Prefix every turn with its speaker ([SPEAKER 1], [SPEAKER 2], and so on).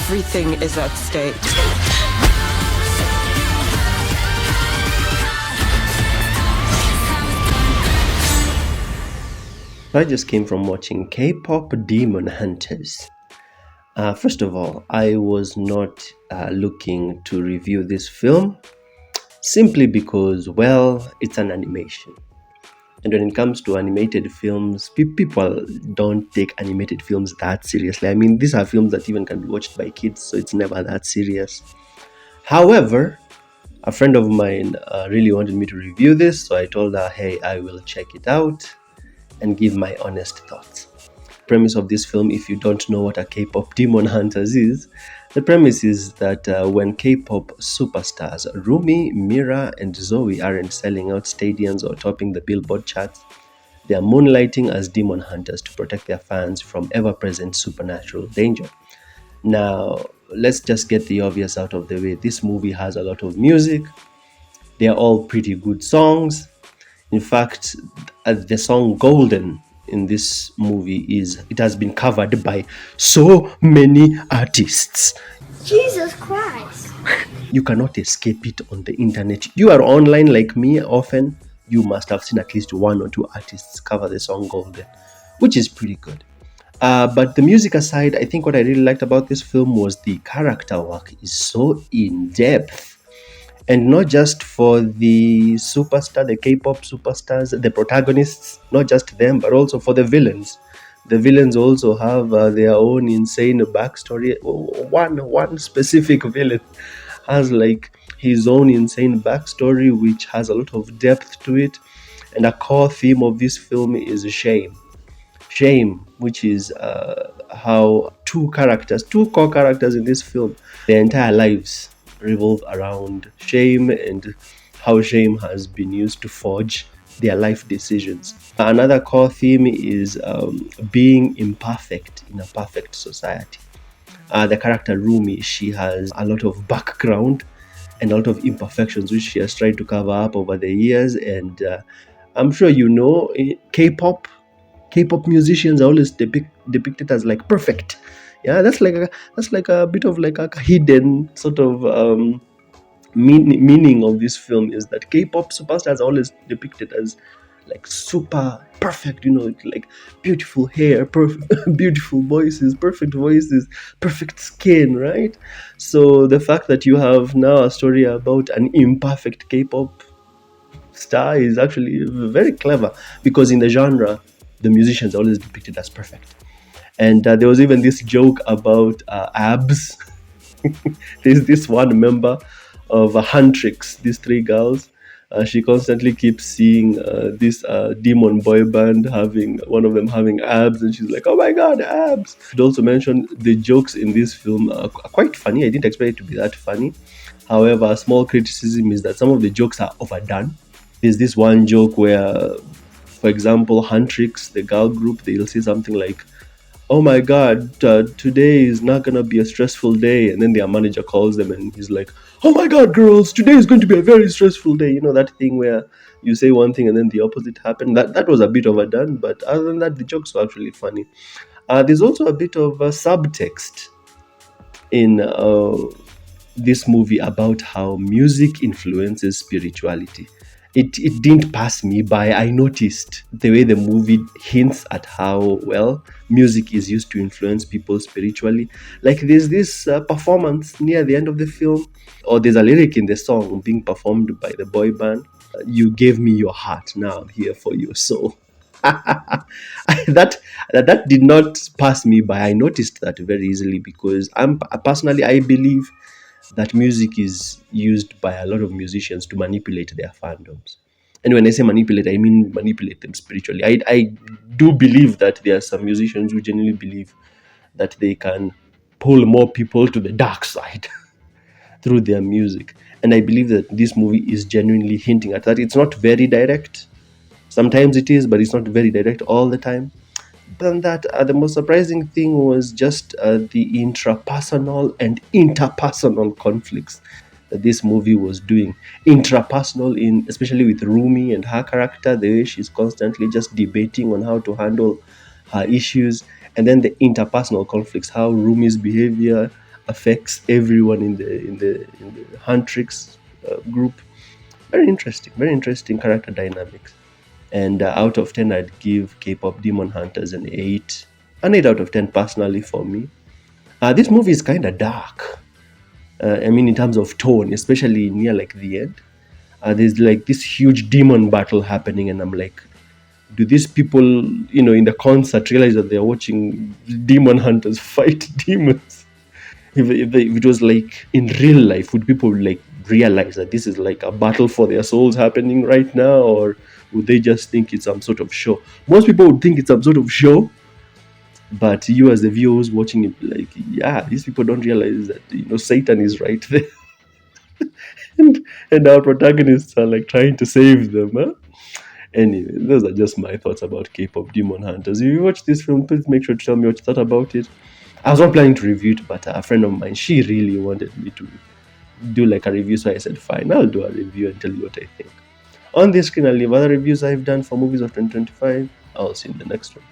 [SPEAKER 1] Everything is at stake.
[SPEAKER 2] I just came from watching K-pop Demon Hunters. First of all, I was not looking to review this film simply because, well, it's an animation. And when it comes to animated films, people don't take animated films that seriously. I mean, these are films that even can be watched by kids, so it's never that serious. However, a friend of mine really wanted me to review this, so I told her, hey, I will check it out and give my honest thoughts. Premise of this film, if you don't know what a K-pop Demon Hunters is, the premise is that when K-pop superstars Rumi, Mira, and Zoe aren't selling out stadiums or topping the Billboard charts, they are moonlighting as demon hunters to protect their fans from ever-present supernatural danger. Now, let's just get the obvious out of the way. This movie has a lot of music. They are all pretty good songs. In fact, the song Golden in this movie it has been covered by so many artists.
[SPEAKER 3] Jesus Christ.
[SPEAKER 2] You cannot escape it on the internet. You are online like me often. You must have seen at least one or two artists cover the song Golden, which is pretty good. But the music aside, I think what I really liked about this film was the character work is so in-depth. And not just for the the K-pop superstars, the protagonists, not just them, but also for the villains. The villains also have their own insane backstory. One specific villain has like his own insane backstory, which has a lot of depth to it. And a core theme of this film is shame. Shame, which is how two core characters in this film, their entire lives revolve around shame and how shame has been used to forge their life decisions. Another core theme is being imperfect in a perfect society. The character Rumi, she has a lot of background and a lot of imperfections which she has tried to cover up over the years. And I'm sure you know, K-pop musicians are always depicted as like perfect. Yeah, that's like a bit of like a hidden sort of meaning of this film is that K-pop superstars are always depicted as like super perfect, like beautiful hair, perfect, beautiful voices, perfect skin, right? So the fact that you have now a story about an imperfect K-pop star is actually very clever, because in the genre, the musicians are always depicted as perfect. And there was even this joke about abs. There's this one member of Huntrix, these three girls. She constantly keeps seeing this demon boy band having one of them having abs, and she's like, "Oh my god, abs!" Should also mention the jokes in this film are quite funny. I didn't expect it to be that funny. However, a small criticism is that some of the jokes are overdone. There's this one joke where, for example, Huntrix, the girl group, they'll say something like, "Oh my god, today is not gonna be a stressful day," and then their manager calls them and he's like, "Oh my god, girls, today is going to be a very stressful day." You know that thing where you say one thing and then the opposite happened. That was a bit overdone, but other than that, the jokes were actually funny. There's also a bit of subtext in this movie about how music influences spirituality. It didn't pass me by. I noticed the way the movie hints at how well music is used to influence people spiritually. Like there's this performance near the end of the film, or there's a lyric in the song being performed by the boy band. "You gave me your heart, now I'm here for your soul." that did not pass me by. I noticed that very easily because I believe that music is used by a lot of musicians to manipulate their fandoms. And when I say manipulate, I mean manipulate them spiritually. I do believe that there are some musicians who genuinely believe that they can pull more people to the dark side through their music. And I believe that this movie is genuinely hinting at that. It's not very direct. Sometimes it is, but it's not very direct all the time. Than that, the most surprising thing was just the intrapersonal and interpersonal conflicts that this movie was doing. Intrapersonal, especially with Rumi and her character, the way she's constantly just debating on how to handle her issues, and then the interpersonal conflicts, how Rumi's behavior affects everyone in the Huntrix group. Very interesting character dynamics. And out of 10, I'd give K-pop Demon Hunters an 8 out of 10 personally for me. This movie is kind of dark. I mean, in terms of tone, especially near like the end. There's like this huge demon battle happening, and I'm like, do these people, in the concert realize that they're watching demon hunters fight demons? If it was like in real life, would people like realize that this is like a battle for their souls happening right now, or would they just think it's some sort of show? Most people would think it's some sort of show, but you as the viewers watching it, like, yeah, these people don't realize that Satan is right there, and our protagonists are like trying to save them. Huh? Anyway, those are just my thoughts about K-pop Demon Hunters. If you watch this film, please make sure to tell me what you thought about it. I was not planning to review it, but a friend of mine, she really wanted me to do like a review, so I said, fine, I'll do a review and tell you what I think. On this screen, I'll leave other reviews I've done for movies of 2025. I'll see you in the next one.